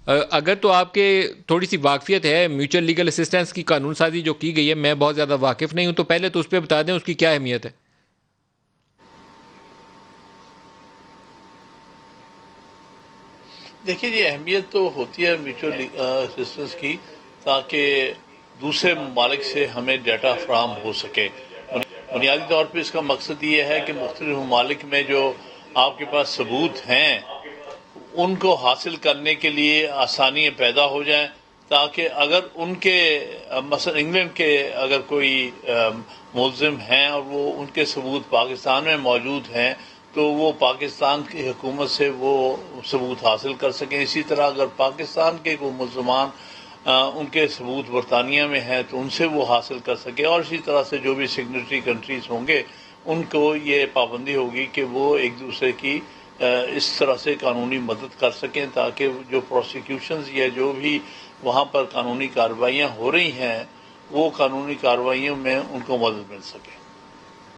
اگر تو آپ کے تھوڑی سی واقفیت ہے میوچل لیگل اسسٹنس کی قانون سازی جو کی گئی ہے، میں بہت زیادہ واقف نہیں ہوں، تو پہلے تو اس پہ بتا دیں اس کی کیا اہمیت ہے؟ دیکھیے جی، اہمیت تو ہوتی ہے میوچل اسسٹنس کی، تاکہ دوسرے ممالک سے ہمیں ڈیٹا فراہم ہو سکے۔ بنیادی طور پہ اس کا مقصد یہ ہے کہ مختلف ممالک میں جو آپ کے پاس ثبوت ہیں ان کو حاصل کرنے کے لیے آسانیاں پیدا ہو جائیں، تاکہ اگر ان کے مثلا انگلینڈ کے اگر کوئی ملزم ہیں اور وہ ان کے ثبوت پاکستان میں موجود ہیں تو وہ پاکستان کی حکومت سے وہ ثبوت حاصل کر سکیں۔ اسی طرح اگر پاکستان کے کوئی ملزمان ان کے ثبوت برطانیہ میں ہیں تو ان سے وہ حاصل کر سکے، اور اسی طرح سے جو بھی سگنیٹری کنٹریز ہوں گے ان کو یہ پابندی ہوگی کہ وہ ایک دوسرے کی اس طرح سے قانونی مدد کر سکیں، تاکہ جو پروسیکیوشنز یا جو بھی وہاں پر قانونی کارروائیاں ہو رہی ہیں وہ قانونی کارروائیوں میں ان کو مدد مل سکے۔